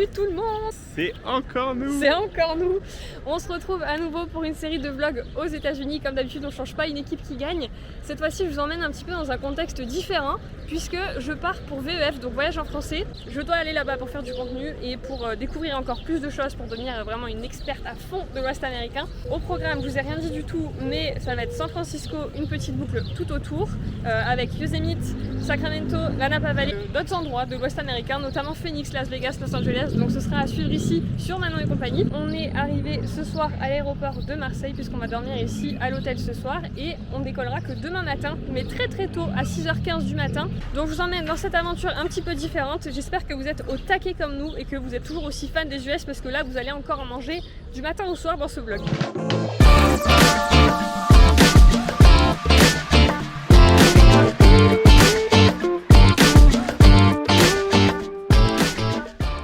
Salut tout le monde! C'est encore nous! C'est encore nous! On se retrouve à nouveau pour une série de vlogs aux États-Unis. Comme d'habitude, on change pas une équipe qui gagne. Cette fois-ci, je vous emmène un petit peu dans un contexte différent puisque je pars pour VEF, donc voyage en français. Je dois aller là-bas pour faire du contenu et pour découvrir encore plus de choses, pour devenir vraiment une experte à fond de l'Ouest américain. Au programme, je vous ai rien dit du tout, mais ça va être San Francisco, une petite boucle tout autour, avec Yosemite, Sacramento, la Napa Valley, d'autres endroits de l'Ouest américain, notamment Phoenix, Las Vegas, Los Angeles. Donc ce sera à suivre ici sur Manon et compagnie. On est arrivé ce soir à l'aéroport de Marseille puisqu'on va dormir ici à l'hôtel ce soir et on décollera que demain matin, mais très tôt, à 6h15 du matin. Donc je vous emmène dans cette aventure un petit peu différente. J'espère que vous êtes au taquet comme nous et que vous êtes toujours aussi fan des US parce que là vous allez encore en manger du matin au soir dans ce vlog.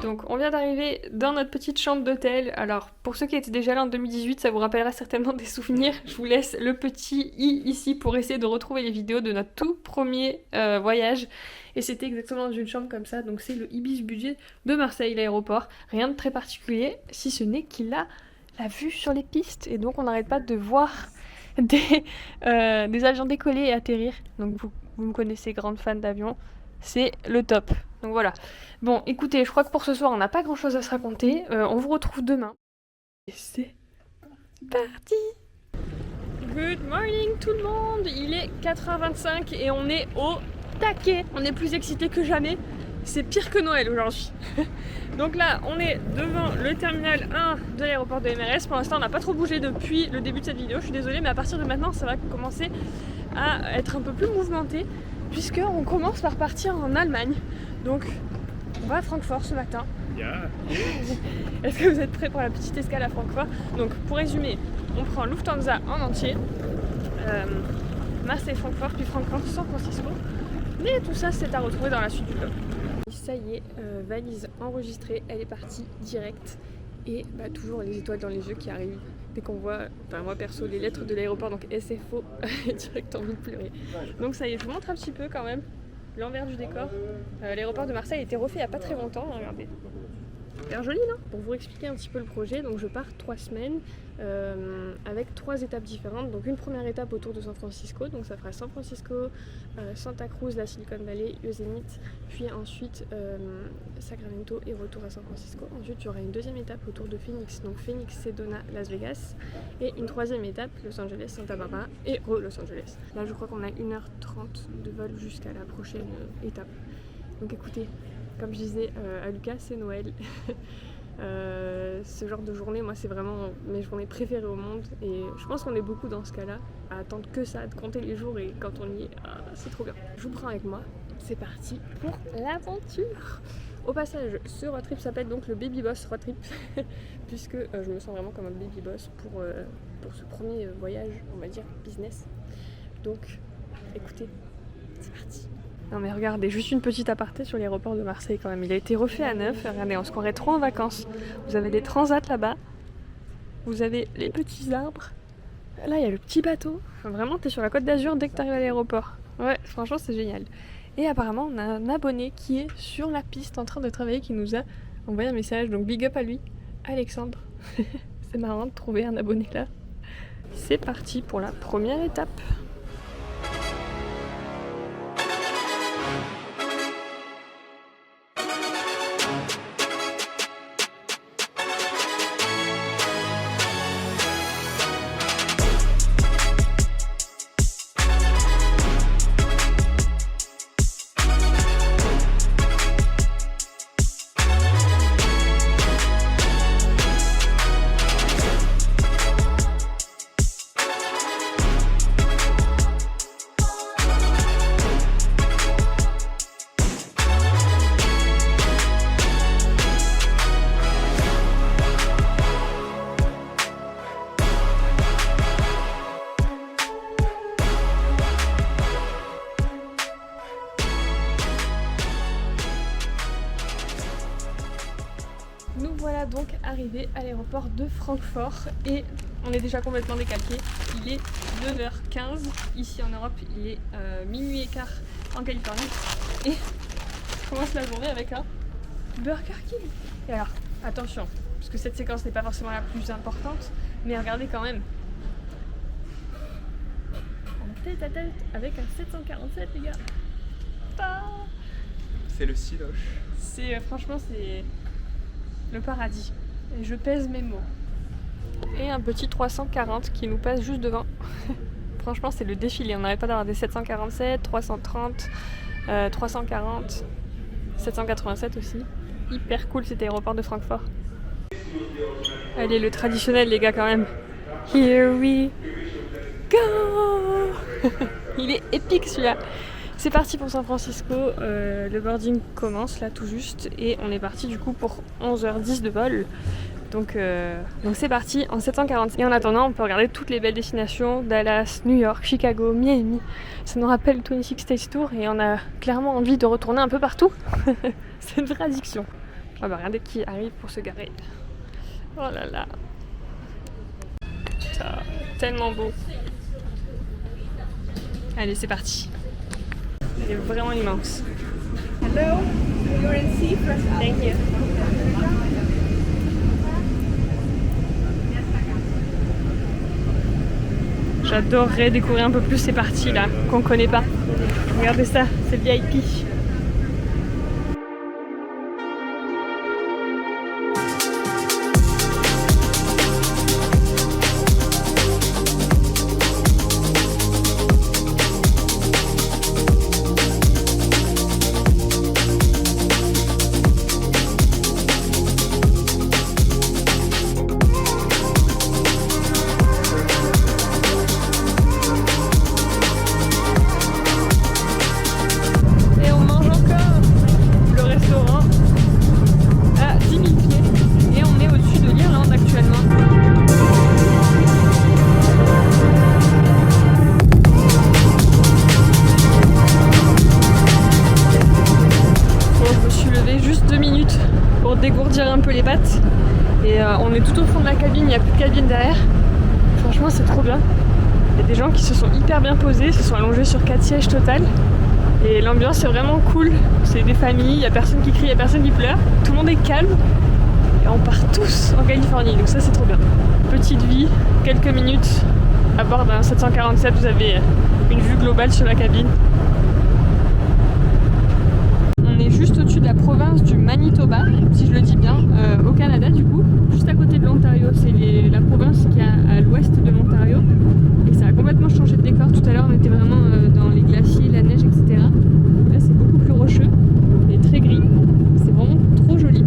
Donc on vient d'arriver dans notre petite chambre d'hôtel. Alors pour ceux qui étaient déjà là en 2018, ça vous rappellera certainement des souvenirs. Je vous laisse le petit i ici pour essayer de retrouver les vidéos de notre tout premier voyage. Et c'était exactement dans une chambre comme ça. Donc c'est le Ibis Budget de Marseille, l'aéroport. Rien de très particulier, si ce n'est qu'il a la vue sur les pistes. Et donc on n'arrête pas de voir des avions décoller et atterrir. Donc vous me connaissez, grande fan d'avions. C'est le top. Donc voilà. Bon, écoutez, je crois que pour ce soir, on n'a pas grand-chose à se raconter. On vous retrouve demain. Et c'est parti! Good morning tout le monde! Il est 4h25 et on est au taquet. On est plus excités que jamais. C'est pire que Noël aujourd'hui. Donc là, on est devant le terminal 1 de l'aéroport de MRS. Pour l'instant, on n'a pas trop bougé depuis le début de cette vidéo. Je suis désolée, mais à partir de maintenant, ça va commencer à être un peu plus mouvementé, puisqu'on commence par partir en Allemagne. Donc on va à Francfort ce matin. Yeah. Est-ce que vous êtes prêts pour la petite escale à Francfort? Donc pour résumer, on prend Lufthansa en entier, Marseille-Francfort, puis Francfort-San Francisco. Mais tout ça c'est à retrouver dans la suite du vlog. Ça y est, valise enregistrée, elle est partie direct. Et bah, toujours les étoiles dans les yeux qui arrivent dès qu'on voit, enfin moi perso, les lettres de l'aéroport, donc SFO, direct envie de pleurer. Donc ça y est, je vous montre un petit peu quand même l'envers du décor. L'aéroport de Marseille a été refait il n'y a pas très longtemps, regardez. Super joli, non? Pour vous expliquer un petit peu le projet, donc je pars 3 semaines avec 3 étapes différentes. Donc une première étape autour de San Francisco, donc ça fera San Francisco, Santa Cruz, la Silicon Valley, Yosemite, puis ensuite Sacramento et retour à San Francisco. Ensuite il y aura une deuxième étape autour de Phoenix, donc Phoenix, Sedona, Las Vegas, et une troisième étape Los Angeles, Santa Barbara et Los Angeles. Là je crois qu'on a 1h30 de vol jusqu'à la prochaine étape. Donc écoutez, comme je disais à Lucas, c'est Noël. Ce genre de journée, moi c'est vraiment mes journées préférées au monde et je pense qu'on est beaucoup dans ce cas-là, à attendre que ça, de compter les jours et quand on y est, c'est trop bien. Je vous prends avec moi, c'est parti pour l'aventure. Au passage, ce road trip s'appelle donc le Baby Boss Road Trip puisque je me sens vraiment comme un baby boss pour ce premier voyage, on va dire business. Donc écoutez, c'est parti. Non mais regardez, juste une petite aparté sur l'aéroport de Marseille quand même. Il a été refait à neuf. Regardez, on se croirait trop en vacances. Vous avez des transats là-bas. Vous avez les petits arbres. Là, il y a le petit bateau. Enfin, vraiment, t'es sur la Côte d'Azur dès que t'arrives à l'aéroport. Ouais, franchement, c'est génial. Et apparemment, on a un abonné qui est sur la piste en train de travailler, qui nous a envoyé un message. Donc big up à lui, Alexandre. C'est marrant de trouver un abonné là. C'est parti pour la première étape. Nous voilà donc arrivés à l'aéroport de Francfort et on est déjà complètement décalqué. Il est 9h15 ici en Europe, il est minuit et quart en Californie et je commence la journée avec un Burger King. Et alors, attention, parce que cette séquence n'est pas forcément la plus importante, mais regardez quand même. En tête à tête avec un 747 les gars. C'est le cinoche. Franchement c'est le paradis. Et je pèse mes mots. Et un petit 340 qui nous passe juste devant. Franchement c'est le défilé, on n'arrête pas d'avoir des 747, 330, 340, 787 aussi. Hyper cool cet aéroport de Francfort. Allez, le traditionnel les gars quand même. Here we go. Il est épique celui-là. C'est parti pour San Francisco, le boarding commence là tout juste et on est parti du coup pour 11h10 de vol. Donc c'est parti en 740. Et en attendant on peut regarder toutes les belles destinations, Dallas, New York, Chicago, Miami. Ça nous rappelle 26 States Tour et on a clairement envie de retourner un peu partout. C'est une vraie addiction. Ah bah regardez qui arrive pour se garer. Oh là là. Ça, tellement beau. Allez c'est parti. Elle est vraiment immense. Hello, you're in C first. Thank you. J'adorerais découvrir un peu plus ces parties là qu'on connaît pas. Regardez ça, c'est VIP. Dégourdir un peu les pattes et on est tout au fond de la cabine, il n'y a plus de cabine derrière. Franchement c'est trop bien. Il y a des gens qui se sont hyper bien posés, se sont allongés sur 4 sièges total et l'ambiance est vraiment cool. C'est des familles, il n'y a personne qui crie, il n'y a personne qui pleure, tout le monde est calme et on part tous en Californie, donc ça c'est trop bien. Petite vie, quelques minutes à bord d'un 747, vous avez une vue globale sur la cabine. On est juste au-dessus de la province du Manitoba, si je le dis bien, au Canada du coup, juste à côté de l'Ontario. C'est la province qui est à l'ouest de l'Ontario et ça a complètement changé de décor. Tout à l'heure on était vraiment dans les glaciers, la neige, etc. Là c'est beaucoup plus rocheux et très gris. C'est vraiment trop joli.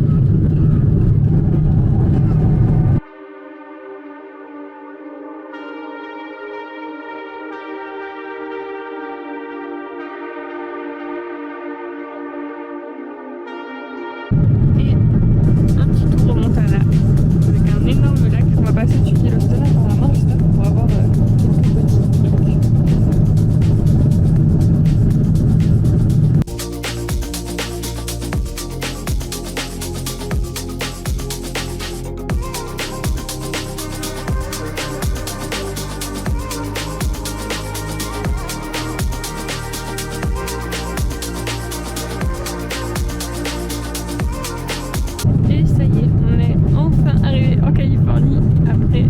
Et ça y est, on est enfin arrivé en Californie après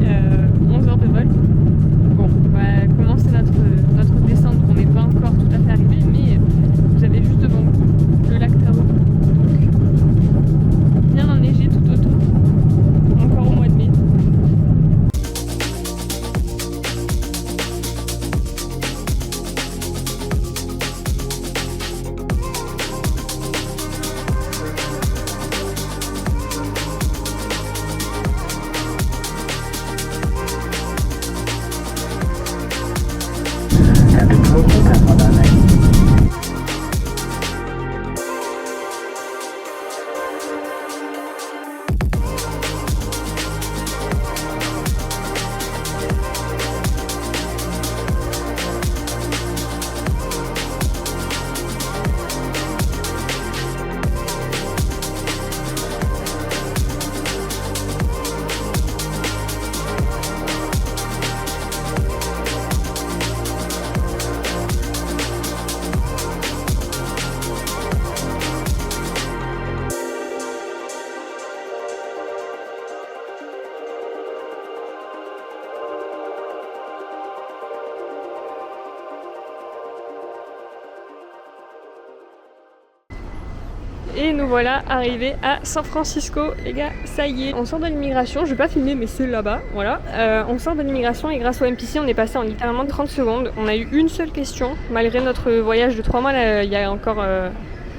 Et nous voilà arrivés à San Francisco, les gars, ça y est. On sort de l'immigration, je vais pas filmer mais c'est là-bas, voilà. On sort de l'immigration et grâce au MPC on est passé en littéralement 30 secondes. On a eu une seule question, malgré notre voyage de 3 mois là, il y a encore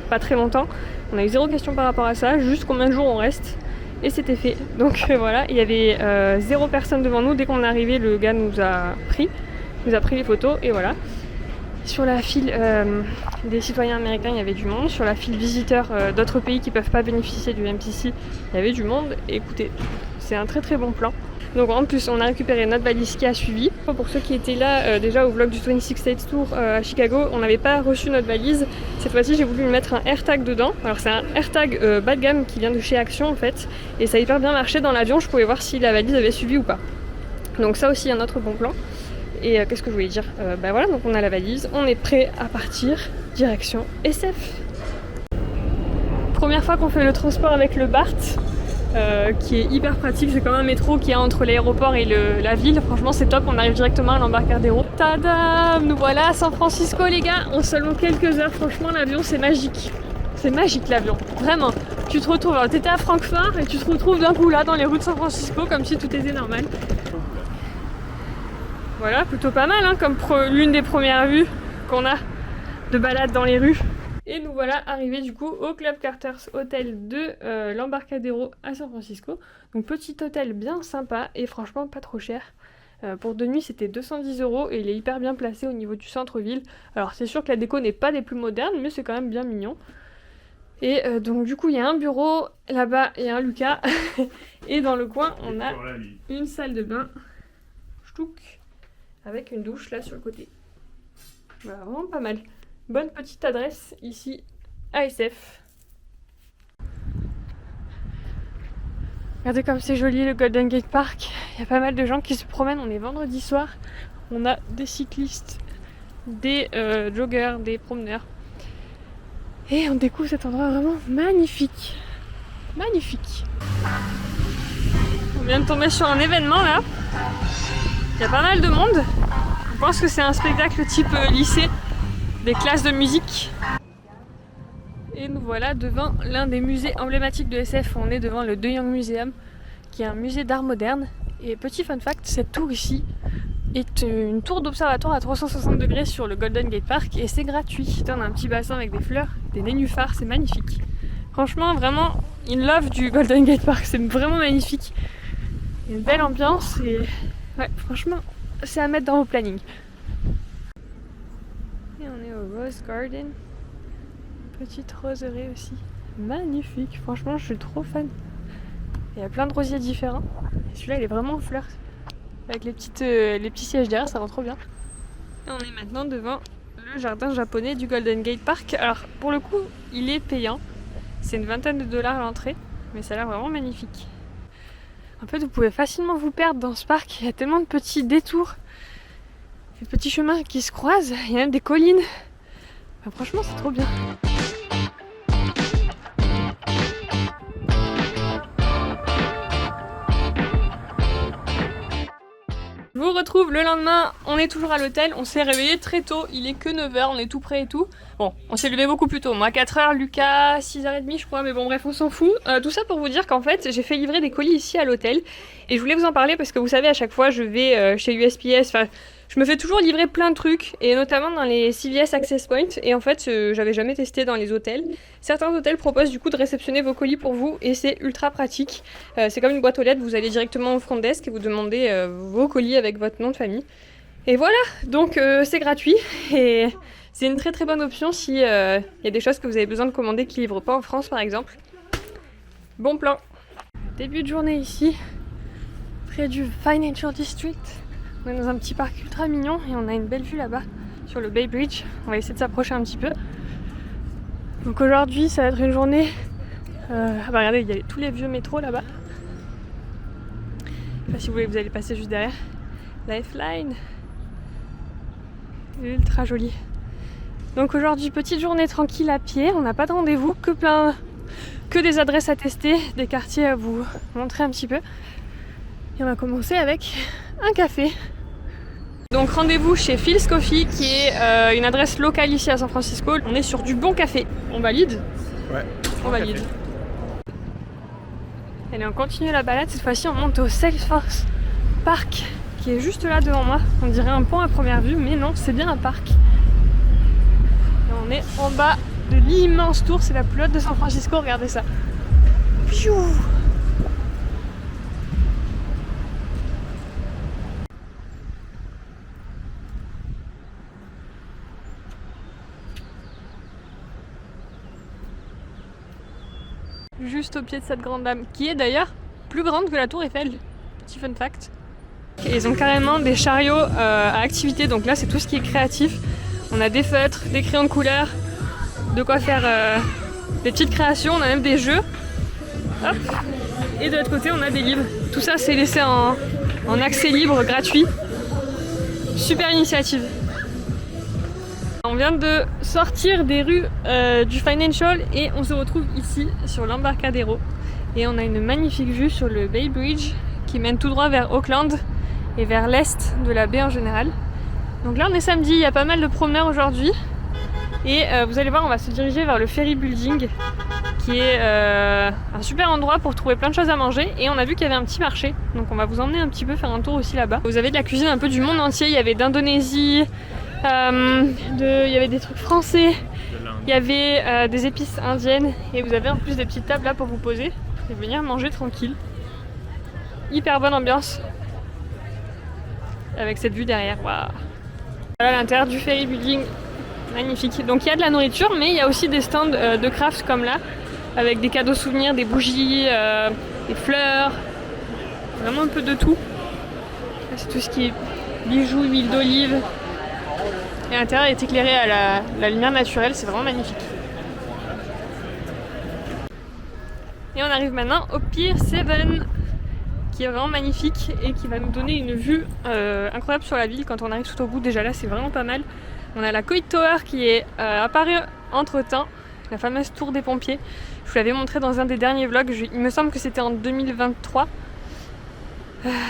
pas très longtemps. On a eu 0 question par rapport à ça, juste combien de jours on reste. Et c'était fait. Donc voilà, il y avait 0 personne devant nous. Dès qu'on est arrivé, le gars nous a pris les photos et voilà. Sur la file des citoyens américains, il y avait du monde. Sur la file visiteurs d'autres pays qui ne peuvent pas bénéficier du MPC, il y avait du monde. Et écoutez, c'est un très très bon plan. Donc en plus, on a récupéré notre valise qui a suivi. Pour ceux qui étaient là déjà au vlog du 26 States Tour à Chicago, on n'avait pas reçu notre valise. Cette fois-ci, j'ai voulu lui mettre un AirTag dedans. Alors c'est un AirTag bas de gamme qui vient de chez Action en fait. Et ça a hyper bien marché dans l'avion, je pouvais voir si la valise avait suivi ou pas. Donc ça aussi, un autre bon plan. Et qu'est-ce que je voulais dire, voilà, donc on a la valise, on est prêt à partir, direction SF. Première fois qu'on fait le transport avec le BART, qui est hyper pratique, c'est comme un métro qui est entre l'aéroport et la ville. Franchement c'est top, on arrive directement à l'Embarcadero. Tadam, nous voilà à San Francisco les gars, en seulement quelques heures. Franchement l'avion c'est magique. C'est magique l'avion, vraiment. Tu te retrouves, alors t'étais à Francfort et tu te retrouves d'un coup là dans les rues de San Francisco comme si tout était normal. Voilà, plutôt pas mal hein, comme l'une des premières vues qu'on a de balade dans les rues. Et nous voilà arrivés du coup au Club Carter's Hotel de l'Embarcadero à San Francisco. Donc petit hôtel bien sympa et franchement pas trop cher. Pour 2 nuits c'était 210 € et il est hyper bien placé au niveau du centre-ville. Alors c'est sûr que la déco n'est pas des plus modernes mais c'est quand même bien mignon. Et donc du coup il y a un bureau, là-bas il y a un Lucas et dans le coin on a une salle de bain. Ch'touk. Avec une douche là sur le côté. Voilà, vraiment pas mal. Bonne petite adresse ici à SF. Regardez comme c'est joli le Golden Gate Park. Il y a pas mal de gens qui se promènent. On est vendredi soir. On a des cyclistes, des joggers, des promeneurs. Et on découvre cet endroit vraiment magnifique. Magnifique. On vient de tomber sur un événement là. Il y a pas mal de monde. Je pense que c'est un spectacle type lycée, des classes de musique. Et nous voilà devant l'un des musées emblématiques de SF. On est devant le De Young Museum, qui est un musée d'art moderne. Et petit fun fact, cette tour ici est une tour d'observatoire à 360 degrés sur le Golden Gate Park et c'est gratuit. On a un petit bassin avec des fleurs, des nénuphars, c'est magnifique. Franchement, vraiment, in love du Golden Gate Park, c'est vraiment magnifique. Il y a une belle ambiance et... ouais, franchement, c'est à mettre dans vos plannings. Et on est au Rose Garden. Petite roseraie aussi. Magnifique, franchement, je suis trop fan. Il y a plein de rosiers différents. Et celui-là, il est vraiment en fleurs. Avec les petits sièges derrière, ça rend trop bien. Et on est maintenant devant le jardin japonais du Golden Gate Park. Alors, pour le coup, il est payant. C'est une vingtaine de dollars l'entrée. Mais ça a l'air vraiment magnifique. En fait, vous pouvez facilement vous perdre dans ce parc. Il y a tellement de petits détours, des petits chemins qui se croisent. Il y a même des collines. Enfin, franchement, c'est trop bien. Je vous retrouve le lendemain, on est toujours à l'hôtel, on s'est réveillé très tôt, il est que 9h, on est tout prêt et tout. Bon, on s'est levé beaucoup plus tôt, moi 4h, Lucas 6h30 je crois, mais bon bref on s'en fout. Tout ça pour vous dire qu'en fait j'ai fait livrer des colis ici à l'hôtel et je voulais vous en parler parce que vous savez à chaque fois je vais chez USPS, enfin je me fais toujours livrer plein de trucs et notamment dans les CVS Access Point et en fait j'avais jamais testé dans les hôtels. Certains hôtels proposent du coup de réceptionner vos colis pour vous et c'est ultra pratique. C'est comme une boîte aux lettres, vous allez directement au front desk et vous demandez vos colis avec votre nom de famille. Et voilà, donc c'est gratuit et c'est une très très bonne option si y a des choses que vous avez besoin de commander qui ne livrent pas en France par exemple. Bon plan. Début de journée ici, près du Financial District. On est dans un petit parc ultra mignon et on a une belle vue là-bas sur le Bay Bridge. On va essayer de s'approcher un petit peu. Donc aujourd'hui ça va être une journée... regardez, il y a tous les vieux métros là-bas. Je sais pas si vous voulez, vous allez passer juste derrière. Lifeline. Ultra joli. Donc aujourd'hui petite journée tranquille à pied. On n'a pas de rendez-vous, que des adresses à tester, des quartiers à vous montrer un petit peu. Et on va commencer avec un café. Donc rendez-vous chez Phil's Coffee qui est une adresse locale ici à San Francisco. On est sur du bon café. On valide ? Ouais. On valide. Allez, on continue la balade. Cette fois-ci, on monte au Salesforce Park, qui est juste là devant moi. On dirait un pont à première vue, mais non, c'est bien un parc. Et on est en bas de l'immense tour. C'est la plus haute de San Francisco. Regardez ça. Piou. Juste au pied de cette grande dame, qui est d'ailleurs plus grande que la tour Eiffel. Petit fun fact. Et ils ont carrément des chariots à activité, donc là c'est tout ce qui est créatif. On a des feutres, des crayons de couleur, de quoi faire des petites créations, on a même des jeux. Hop. Et de l'autre côté on a des livres. Tout ça c'est laissé en accès libre, gratuit. Super initiative. On vient de sortir des rues du Financial et on se retrouve ici sur l'Embarcadero. Et on a une magnifique vue sur le Bay Bridge qui mène tout droit vers Oakland et vers l'est de la baie en général. Donc là on est samedi, il y a pas mal de promeneurs aujourd'hui. Et vous allez voir, on va se diriger vers le Ferry Building qui est un super endroit pour trouver plein de choses à manger. Et on a vu qu'il y avait un petit marché, donc on va vous emmener un petit peu faire un tour aussi là-bas. Vous avez de la cuisine un peu du monde entier, il y avait d'Indonésie, il y avait des trucs français, il y avait des épices indiennes et vous avez en plus des petites tables là pour vous poser et venir manger tranquille. Hyper bonne ambiance avec cette vue derrière. Waouh. Voilà l'intérieur du Ferry Building, magnifique. Donc il y a de la nourriture mais il y a aussi des stands de craft comme là avec des cadeaux souvenirs, des bougies, des fleurs, vraiment un peu de tout. C'est tout ce qui est bijoux, huile d'olive. Et l'intérieur est éclairé à la lumière naturelle, c'est vraiment magnifique. Et on arrive maintenant au Pier 7, qui est vraiment magnifique et qui va nous donner une vue incroyable sur la ville quand on arrive tout au bout. Déjà là, c'est vraiment pas mal. On a la Coit Tower qui est apparue entre temps, la fameuse tour des pompiers. Je vous l'avais montré dans un des derniers vlogs, il me semble que c'était en 2023.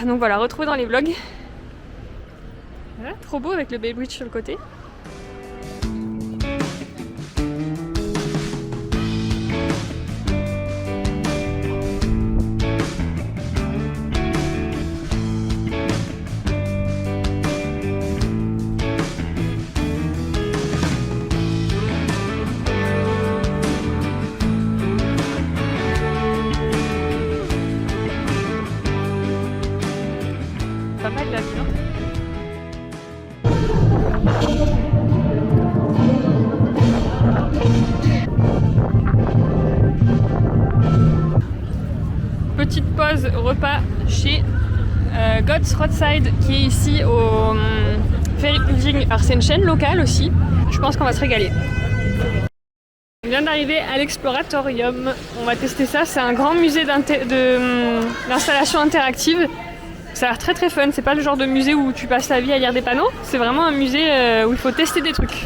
Donc voilà, retrouvez dans les vlogs. Voilà, trop beau avec le Bay Bridge sur le côté. Pas mal la ville, hein. Petite pause repas chez God's Roadside qui est ici au Ferry Building. Alors c'est une chaîne locale aussi, je pense qu'on va se régaler. On vient d'arriver à l'Exploratorium, on va tester ça, c'est un grand musée d'installation interactive. Ça a l'air très très fun, c'est pas le genre de musée où tu passes ta vie à lire des panneaux, c'est vraiment un musée où il faut tester des trucs.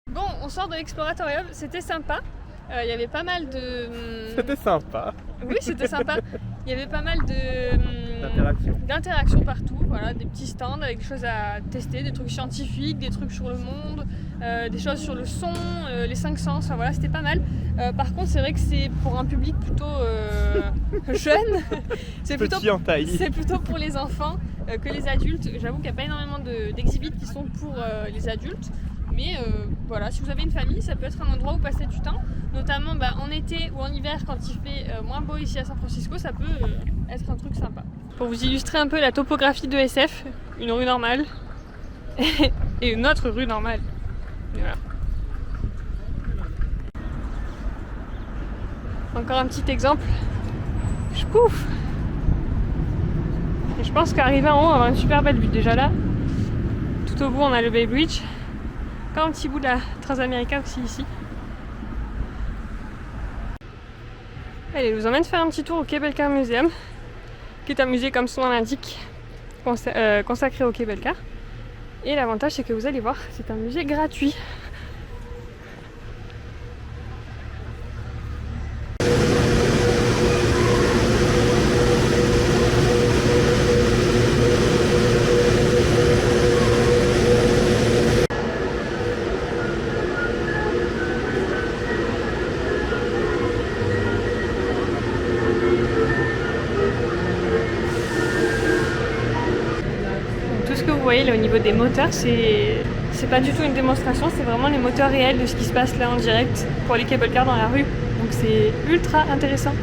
Bon, on sort de l'Exploratorium, c'était sympa. Il y avait pas mal de... C'était sympa. Oui, c'était sympa. Il y avait pas mal d'interactions partout, voilà, des petits stands avec des choses à tester, des trucs scientifiques, des trucs sur le monde, des choses sur le son, les 5 sens, enfin voilà, c'était pas mal. Par contre, c'est vrai que c'est pour un public plutôt jeune. C'est Petit en taille. C'est plutôt pour les enfants que les adultes. J'avoue qu'il n'y a pas énormément d'exhibits qui sont pour les adultes. Mais voilà, si vous avez une famille, ça peut être un endroit où passer du temps. Notamment en été ou en hiver, quand il fait moins beau ici à San Francisco, ça peut être un truc sympa. Pour vous illustrer un peu la topographie de SF, une rue normale et une autre rue normale. Et voilà. Encore un petit exemple. Pouf. Et je pense qu'arriver en haut, on va avoir une super belle vue. Déjà là, tout au bout, on a le Bay Bridge. Encore un petit bout de la Transamérica aussi ici. Allez, je vous emmène faire un petit tour au Cable Car Museum, qui est un musée comme son nom l'indique, consacré au cable car. Et l'avantage c'est que vous allez voir, c'est un musée gratuit. là au niveau des moteurs, c'est pas du tout une démonstration, c'est vraiment les moteurs réels de ce qui se passe là en direct pour les cable cars dans la rue. Donc c'est ultra intéressant.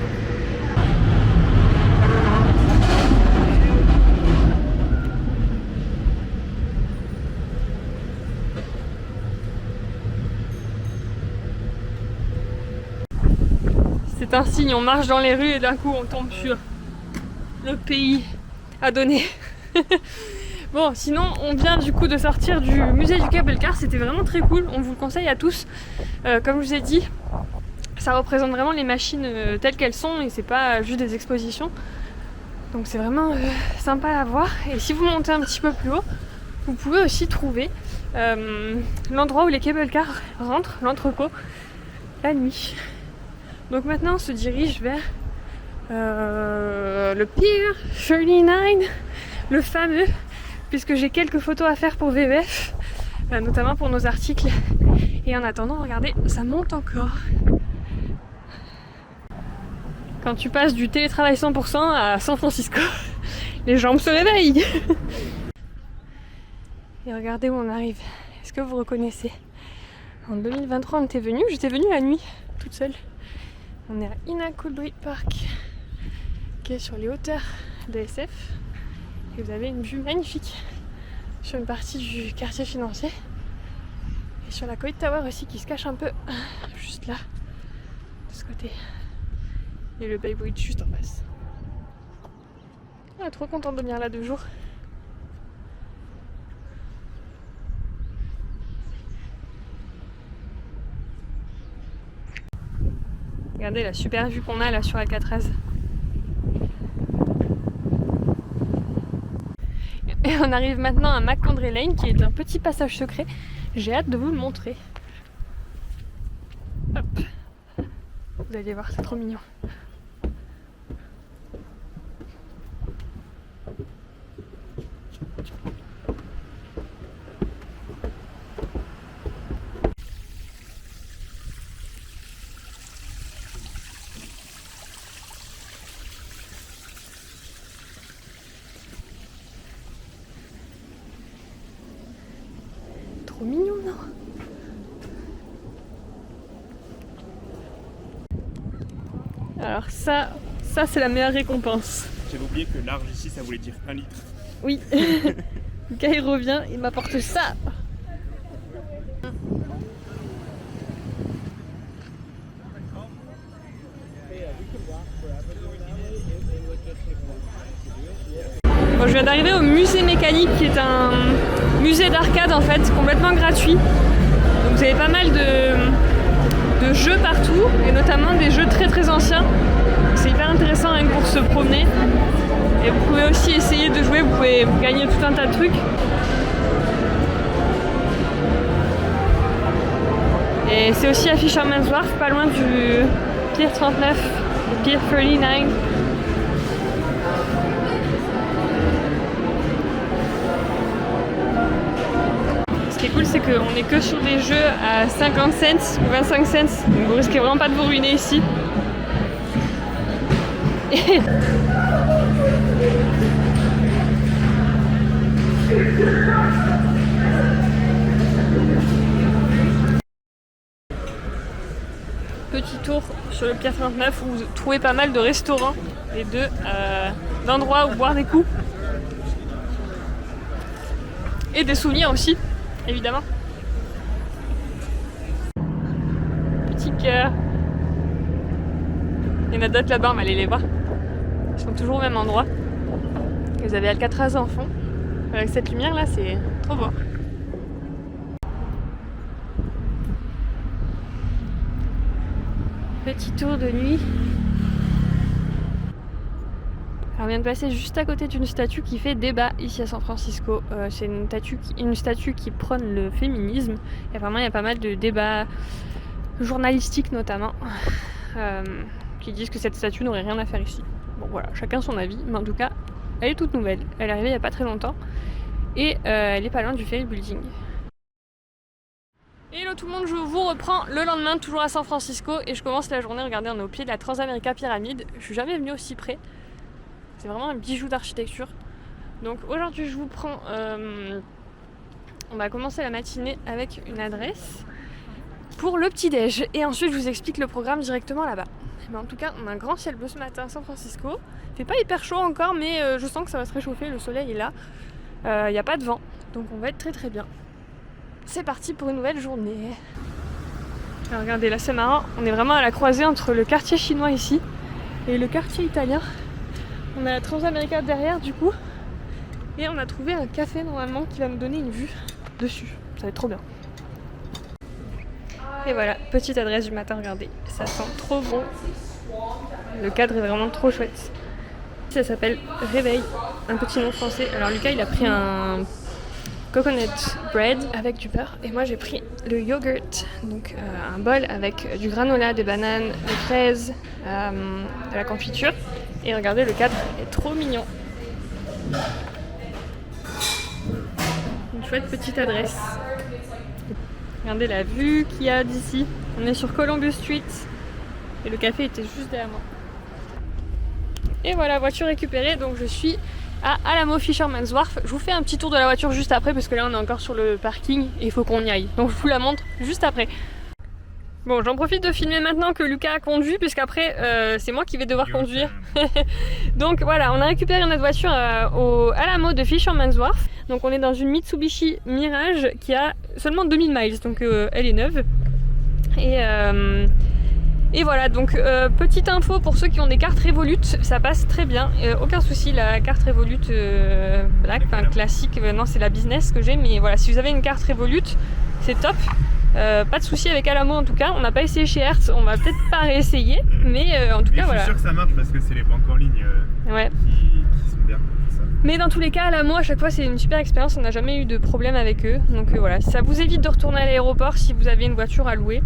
C'est un signe, on marche dans les rues et d'un coup on tombe sur le pays à donner. Bon, sinon on vient du coup de sortir du musée du cable car, c'était vraiment très cool, on vous le conseille à tous. Comme je vous ai dit, ça représente vraiment les machines telles qu'elles sont et c'est pas juste des expositions. Donc c'est vraiment sympa à voir. Et si vous montez un petit peu plus haut, vous pouvez aussi trouver l'endroit où les cable cars rentrent, l'entrepôt, la nuit. Donc maintenant on se dirige vers le Pier 39, le fameux, puisque j'ai quelques photos à faire pour VVF, notamment pour nos articles. Et en attendant, regardez, ça monte encore. Quand tu passes du télétravail 100% à San Francisco, les jambes se réveillent. Et regardez où on arrive. Est-ce que vous reconnaissez? En 2023, on était venu, j'étais venue la nuit, toute seule. On est à Inacolbrit Park, qui est sur les hauteurs de SF. Et vous avez une vue magnifique sur une partie du quartier financier. Et sur la Coit Tower aussi, qui se cache un peu juste là, de ce côté. Et le Bay Bridge juste en face. Ah, trop contente de venir là 2 jours. Regardez la super vue qu'on a là sur Alcatraz. Et on arrive maintenant à McCondray Lane, qui est un petit passage secret. J'ai hâte de vous le montrer. Hop. Vous allez voir, c'est trop mignon. Trop mignon, non? Alors ça c'est la meilleure récompense. J'avais oublié que large ici ça voulait dire 1 litre. Oui. Quand il revient, il m'apporte ça. Bon, je viens d'arriver au musée mécanique, qui est un musée d'arcade en fait, complètement gratuit. Donc vous avez pas mal de jeux partout, et notamment des jeux très très anciens. C'est hyper intéressant hein, pour se promener. Et vous pouvez aussi essayer de jouer, vous pouvez gagner tout un tas de trucs. Et c'est aussi à Fisherman's Wharf, pas loin du Pier 39, du Pier 39. Ce qui est cool, c'est qu'on est que sur des jeux à 50 cents ou 25 cents, donc vous risquez vraiment pas de vous ruiner ici. Et... Petit tour sur le Pier 39 où vous trouvez pas mal de restaurants et d'endroits où boire des coups. Et des souvenirs aussi, évidemment. Petit cœur. Il y en a d'autres là-bas, mais allez les voir. Ils sont toujours au même endroit. Et vous avez Alcatraz en fond. Avec cette lumière là, c'est trop beau. Petit tour de nuit. Alors, on vient de passer juste à côté d'une statue qui fait débat ici à San Francisco. C'est une statue qui prône le féminisme. Il y a pas mal de débats journalistiques notamment qui disent que cette statue n'aurait rien à faire ici. Bon voilà, chacun son avis, mais en tout cas, elle est toute nouvelle. Elle est arrivée il n'y a pas très longtemps et elle est pas loin du Ferry Building. Hello tout le monde, je vous reprends le lendemain, toujours à San Francisco, et je commence la journée, regardez, on est au pied de la Transamerica Pyramide. Je suis jamais venue aussi près. C'est vraiment un bijou d'architecture. Donc aujourd'hui je vous prends... on va commencer la matinée avec une adresse pour le petit-déj. Et ensuite je vous explique le programme directement là-bas. Mais en tout cas on a un grand ciel bleu ce matin à San Francisco. Il fait pas hyper chaud encore mais je sens que ça va se réchauffer, le soleil est là. Il n'y a pas de vent, donc on va être très très bien. C'est parti pour une nouvelle journée. Alors regardez, là c'est marrant, on est vraiment à la croisée entre le quartier chinois ici et le quartier italien. On a la Transamérica derrière du coup. Et on a trouvé un café normalement qui va me donner une vue dessus. Ça va être trop bien. Et voilà, petite adresse du matin, regardez. Ça sent trop bon. Le cadre est vraiment trop chouette. Ça s'appelle Réveil, un petit nom français. Alors Lucas il a pris un coconut bread avec du beurre et moi j'ai pris le yogurt, donc un bol avec du granola, des bananes, des fraises, de la confiture. Et regardez, le cadre est trop mignon. Une chouette petite adresse. Regardez la vue qu'il y a d'ici. On est sur Columbus Street et le café était juste derrière moi. Et voilà, voiture récupérée, donc je suis à Alamo Fisherman's Wharf. Je vous fais un petit tour de la voiture juste après parce que là on est encore sur le parking et il faut qu'on y aille. Donc je vous la montre juste après. Bon, j'en profite de filmer maintenant que Lucas a conduit puisqu'après c'est moi qui vais devoir conduire. Donc voilà, on a récupéré notre voiture au Alamo de Fisherman's Wharf. Donc on est dans une Mitsubishi Mirage qui a seulement 2000 miles, donc elle est neuve. Et voilà, donc petite info pour ceux qui ont des cartes Revolut, ça passe très bien, aucun souci, la carte Revolut Black, enfin classique, non c'est la business que j'ai, mais voilà, si vous avez une carte Revolut, c'est top. Pas de souci avec Alamo en tout cas, on n'a pas essayé chez Hertz, on va peut-être pas réessayer, mais en tout cas voilà. Je suis sûr que ça marche parce que c'est les banques en ligne ouais. qui sont bien. Ça. Mais dans tous les cas, Alamo à chaque fois c'est une super expérience, on n'a jamais eu de problème avec eux, donc voilà, ça vous évite de retourner à l'aéroport si vous avez une voiture à louer.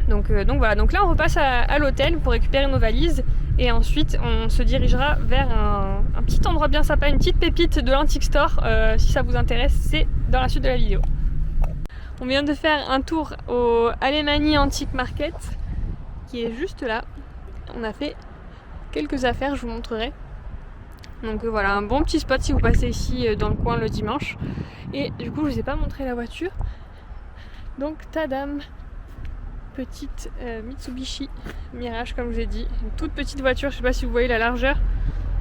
Donc voilà, donc là on repasse à l'hôtel pour récupérer nos valises et ensuite on se dirigera vers un petit endroit bien sympa, une petite pépite de l'Antique Store, si ça vous intéresse, c'est dans la suite de la vidéo. On vient de faire un tour au Alemany Antique Market qui est juste là. On a fait quelques affaires, je vous montrerai. Donc voilà, un bon petit spot si vous passez ici dans le coin le dimanche. Et du coup je vous ai pas montré la voiture. Donc tadam, petite Mitsubishi Mirage comme je vous ai dit. Une toute petite voiture, je sais pas si vous voyez la largeur.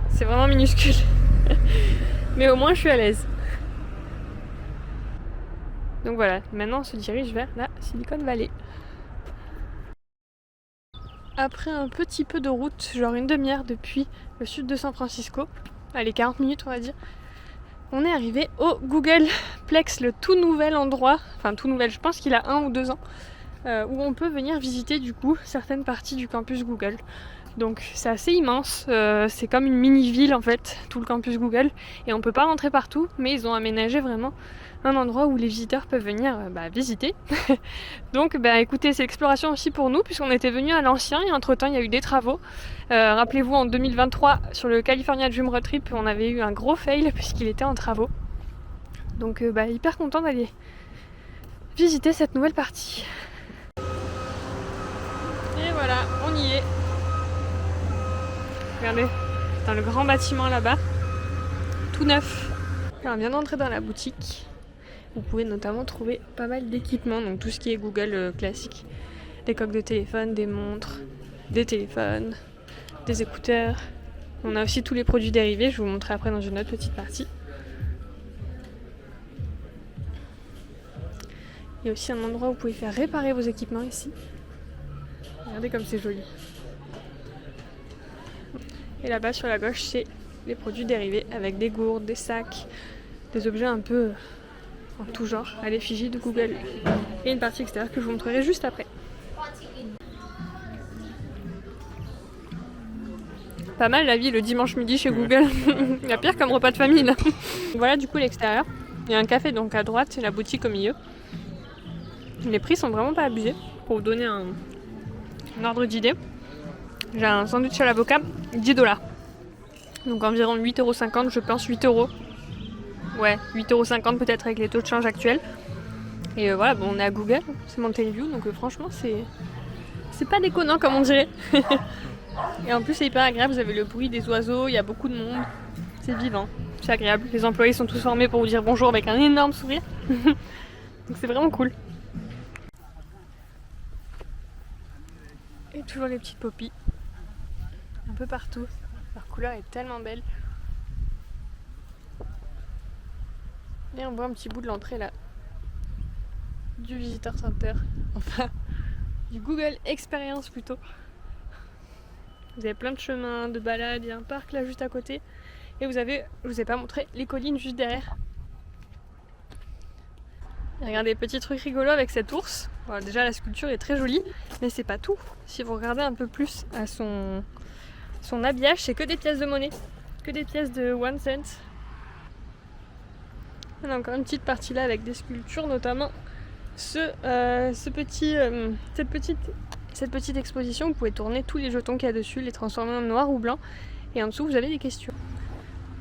C'est vraiment minuscule. Mais au moins je suis à l'aise. Donc voilà, maintenant on se dirige vers la Silicon Valley. Après un petit peu de route, genre une demi-heure depuis le sud de San Francisco, allez 40 minutes on va dire, on est arrivé au Google Plex, le tout nouvel endroit, enfin tout nouvel, je pense qu'il a 1 ou 2 ans, où on peut venir visiter du coup certaines parties du campus Google. Donc c'est assez immense, c'est comme une mini-ville en fait, tout le campus Google, et on peut pas rentrer partout, mais ils ont aménagé vraiment un endroit où les visiteurs peuvent venir visiter. Donc écoutez, c'est l'exploration aussi pour nous, puisqu'on était venus à l'ancien, et entre temps il y a eu des travaux. Rappelez-vous en 2023, sur le California Dream Road Trip, on avait eu un gros fail, puisqu'il était en travaux. Donc hyper content d'aller visiter cette nouvelle partie. Et voilà, on y est. Regardez, dans le grand bâtiment là-bas, tout neuf. Alors, on vient d'entrer dans la boutique. Vous pouvez notamment trouver pas mal d'équipements, donc tout ce qui est Google classique. Des coques de téléphone, des montres, des téléphones, des écouteurs. On a aussi tous les produits dérivés, je vais vous montrer après dans une autre petite partie. Il y a aussi un endroit où vous pouvez faire réparer vos équipements ici. Regardez comme c'est joli. Et là-bas sur la gauche, c'est les produits dérivés avec des gourdes, des sacs, des objets un peu en tout genre à l'effigie de Google. Et une partie extérieure que je vous montrerai juste après. Pas mal la vie le dimanche midi chez Google. Il y a pire comme repas de famille là. Voilà du coup l'extérieur. Il y a un café donc à droite et la boutique au milieu. Les prix sont vraiment pas abusés. Pour vous donner un ordre d'idée, j'ai un sandwich à l'avocat, $10. Donc environ 8,50€, je pense 8€. Ouais, 8,50€ peut-être avec les taux de change actuels. Et voilà, bon, on est à Google, c'est Mountain-View, donc franchement c'est pas déconnant comme on dirait. Et en plus c'est hyper agréable, vous avez le bruit des oiseaux, il y a beaucoup de monde, c'est vivant. c'est agréable. Les employés sont tous formés pour vous dire bonjour avec un énorme sourire. Donc c'est vraiment cool. Et toujours les petites poppies. Un peu partout. Leur couleur est tellement belle. Et on voit un petit bout de l'entrée là. Du Visitor Center. Enfin, du Google Experience plutôt. Vous avez plein de chemins, de balades, il y a un parc là juste à côté. Et vous avez, je vous ai pas montré, les collines juste derrière. Et regardez, petit truc rigolo avec cet ours. Voilà, déjà la sculpture est très jolie, mais c'est pas tout. Si vous regardez un peu plus à son habillage, c'est que des pièces de monnaie, que des pièces de 1 cent. On a encore une petite partie là avec des sculptures, notamment cette petite exposition. Vous pouvez tourner tous les jetons qu'il y a dessus, les transformer en noir ou blanc. Et en dessous, vous avez des questions.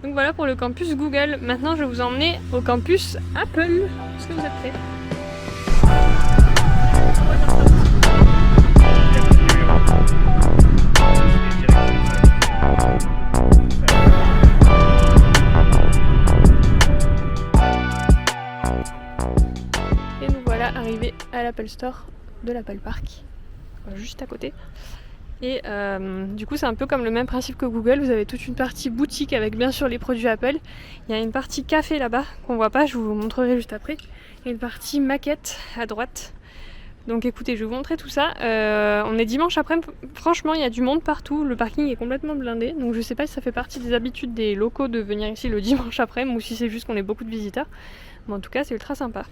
Donc voilà pour le campus Google. Maintenant, je vais vous emmener au campus Apple. Est-ce que vous êtes prêts ? Et nous voilà arrivés à l'Apple Store de l'Apple Park, juste à côté. Et du coup c'est un peu comme le même principe que Google, vous avez toute une partie boutique avec bien sûr les produits Apple. Il y a une partie café là-bas qu'on voit pas, je vous montrerai juste après. Et une partie maquette à droite. Donc écoutez, je vais vous montrer tout ça. On est dimanche après, franchement il y a du monde partout, le parking est complètement blindé. Donc je sais pas si ça fait partie des habitudes des locaux de venir ici le dimanche après ou si c'est juste qu'on est beaucoup de visiteurs. Mais en tout cas c'est ultra sympa.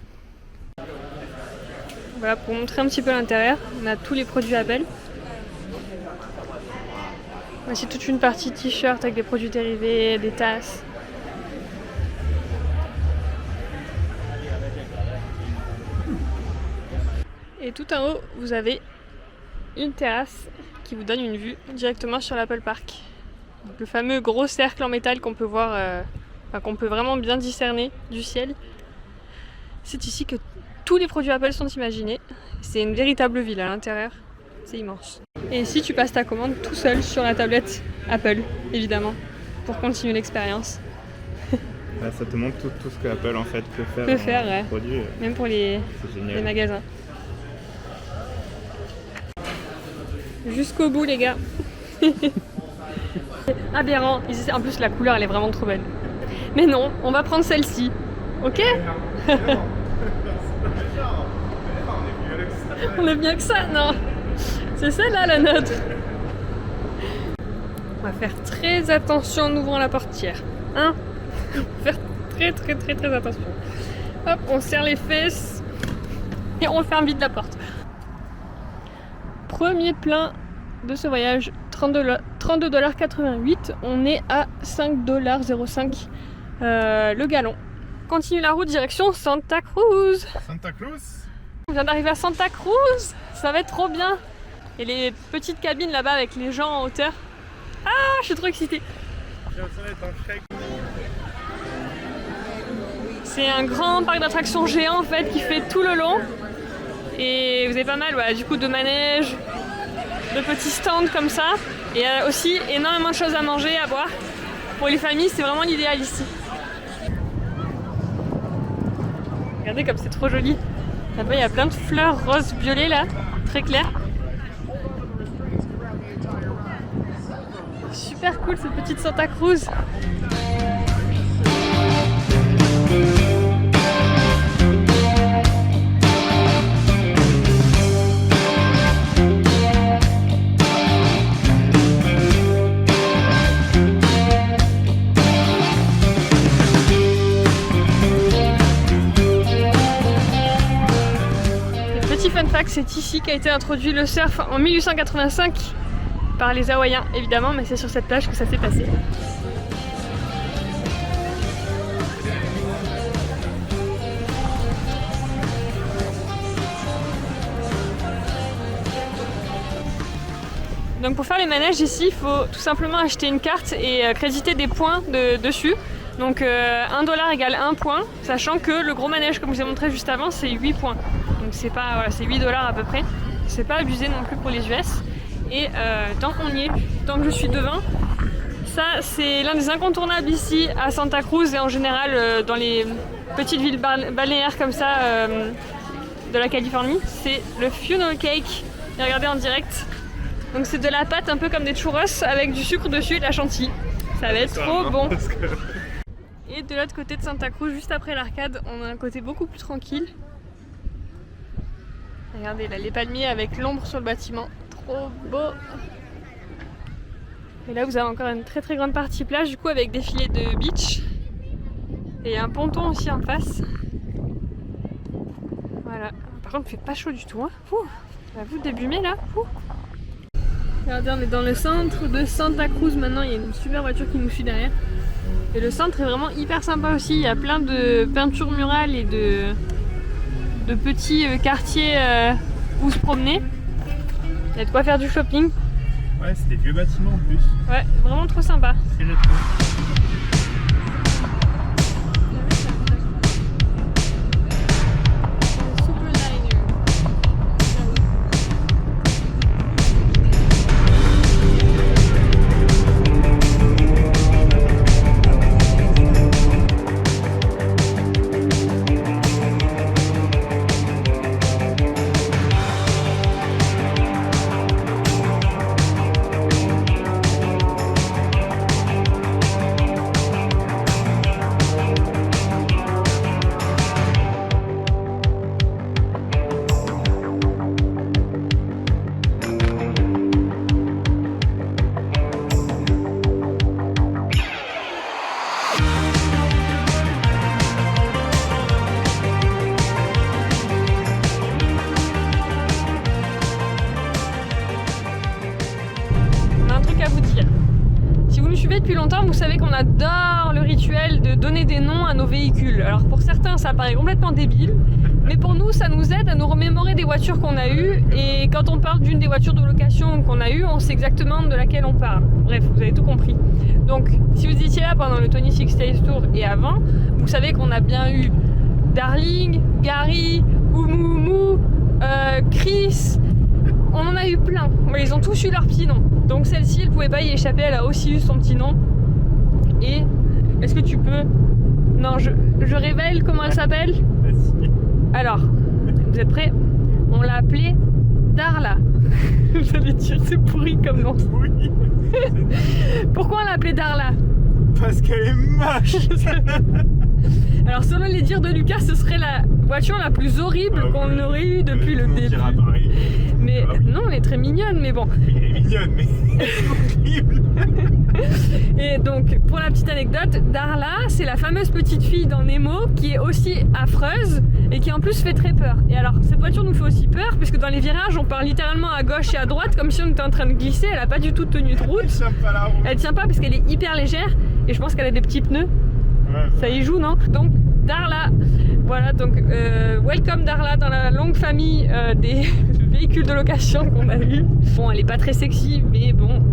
Voilà, pour vous montrer un petit peu l'intérieur, on a tous les produits Apple. Voici toute une partie t-shirt avec des produits dérivés, des tasses. Et tout en haut, vous avez une terrasse qui vous donne une vue directement sur l'Apple Park. Donc, le fameux gros cercle en métal qu'on peut voir, qu'on peut vraiment bien discerner du ciel. C'est ici que tous les produits Apple sont imaginés. C'est une véritable ville à l'intérieur. C'est immense. Et ici, tu passes ta commande tout seul sur la tablette Apple, évidemment, pour continuer l'expérience. Ça te montre tout ce que Apple en fait peut faire ouais. Produit. Même pour les magasins. Jusqu'au bout, les gars. Aberrant. En plus, la couleur, elle est vraiment trop belle. Mais non, on va prendre celle-ci. Ok? On est mieux que ça, non? C'est celle-là la nôtre. On va faire très attention en ouvrant la portière. Hein? Faire très attention. Hop, on serre les fesses et on ferme vite la porte. Premier plein de ce voyage, 32,88 $. On est à 5,05 $ le gallon. Continue la route direction Santa Cruz. Santa Cruz. On vient d'arriver à Santa Cruz. Ça va être trop bien. Et les petites cabines là-bas avec les gens en hauteur. Ah, je suis trop excitée. C'est un grand parc d'attractions géant en fait qui fait tout le long. Et vous avez pas mal du coup de manèges, de petits stands comme ça. Et aussi énormément de choses à manger, à boire. Pour les familles, c'est vraiment l'idéal ici. Regardez comme c'est trop joli. Là-bas, il y a plein de fleurs roses violets là, très claires. Super cool cette petite Santa Cruz. Petit fun fact, c'est ici qu'a été introduit le surf en 1885 par les Hawaïens évidemment, mais c'est sur cette plage que ça s'est passé. Donc pour faire les manèges ici, il faut tout simplement acheter une carte et créditer des points dessus. Donc 1 $ égale 1 point, sachant que le gros manège comme je vous ai montré juste avant c'est 8 points. Donc c'est pas, voilà, c'est 8 $ à peu près. C'est pas abusé non plus pour les US. Et tant qu'on y est, tant que je suis devant, Ça, c'est l'un des incontournables ici à Santa Cruz et en général dans les petites villes balnéaires comme ça de la Californie. C'est le funnel cake. Et regardez en direct. Donc c'est de la pâte un peu comme des churros avec du sucre dessus et de la chantilly. Ça va être trop bon. Et de l'autre côté de Santa Cruz, juste après l'arcade, on a un côté beaucoup plus tranquille. Regardez là, les palmiers avec l'ombre sur le bâtiment. Trop beau. Et là vous avez encore une très grande partie plage du coup avec des filets de beach. Et un ponton aussi en face. Voilà. Par contre il fait pas chaud du tout. Hein. Vous début mai là. Regardez, on est dans le centre de Santa Cruz maintenant. Il y a une super voiture qui nous suit derrière. Et le centre est vraiment hyper sympa aussi. Il y a plein de peintures murales et de petits quartiers où se promener. Il y a de quoi faire du shopping. Ouais, c'est des vieux bâtiments en plus. Ouais, vraiment trop sympa. C'est le truc. Depuis longtemps, vous savez qu'on adore le rituel de donner des noms à nos véhicules. Alors pour certains, ça paraît complètement débile, mais pour nous, ça nous aide à nous remémorer des voitures qu'on a eues. Et quand on parle d'une des voitures de location qu'on a eues, on sait exactement de laquelle on parle. Bref, vous avez tout compris. Donc, si vous étiez là pendant le 26 Days Tour et avant, vous savez qu'on a bien eu Darling, Gary, Oumumu, Chris. On en a eu plein. Ils ont tous eu leur petit nom. Donc celle-ci, elle pouvait pas y échapper, elle a aussi eu son petit nom. Et est-ce que tu peux... Non, je révèle comment elle s'appelle. Vas-y. Alors, vous êtes prêts? On l'a appelée Darla. Vous allez dire, c'est pourri comme nom. Oui. Pourquoi on l'a appelée Darla? Parce qu'elle est moche. Alors selon les dires de Lucas, ce serait la voiture la plus horrible qu'on aurait eue depuis le début. Mais non, elle est très mignonne, mais bon. Elle est mignonne, mais elle est horrible. Et donc, pour la petite anecdote, Darla, c'est la fameuse petite fille dans Nemo qui est aussi affreuse et qui en plus fait très peur. Et alors, cette voiture nous fait aussi peur puisque dans les virages, on part littéralement à gauche et à droite comme si on était en train de glisser. Elle a pas du tout de tenue de route. Elle tient pas la route. Elle tient pas parce qu'elle est hyper légère et je pense qu'elle a des petits pneus. Ouais, ça y joue, non? Donc Darla, voilà, donc welcome Darla dans la longue famille des véhicules de location qu'on a eu. Bon, elle est pas très sexy, mais bon,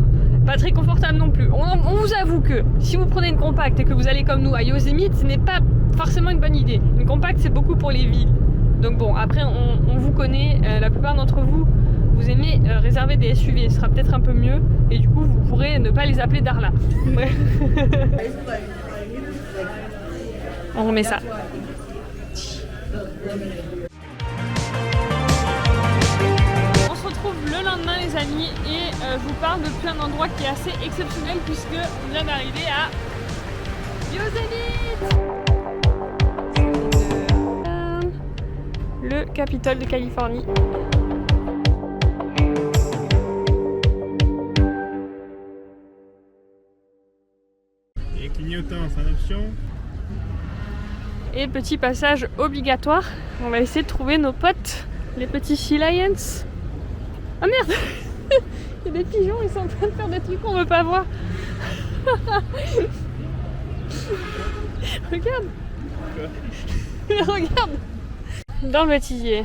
pas très confortable non plus. On vous avoue que si vous prenez une compacte et que vous allez comme nous à Yosemite, ce n'est pas forcément une bonne idée. Une compacte, c'est beaucoup pour les villes. Donc bon, après on vous connaît, la plupart d'entre vous, vous aimez réserver des SUV, ce sera peut-être un peu mieux et du coup vous pourrez ne pas les appeler Darla. On remet ça. On se retrouve le lendemain les amis et je vous parle de plein d'endroits qui est assez exceptionnel puisque on vient d'arriver à Yosemite. Le Capitole de Californie. Et clignotant, c'est une option. Et petit passage obligatoire, on va essayer de trouver nos potes, les petits Sea Lions. Ah merde. Il y a des pigeons, ils sont en train de faire des trucs qu'on veut pas voir. Regarde. Regarde. Dans le bêtisier.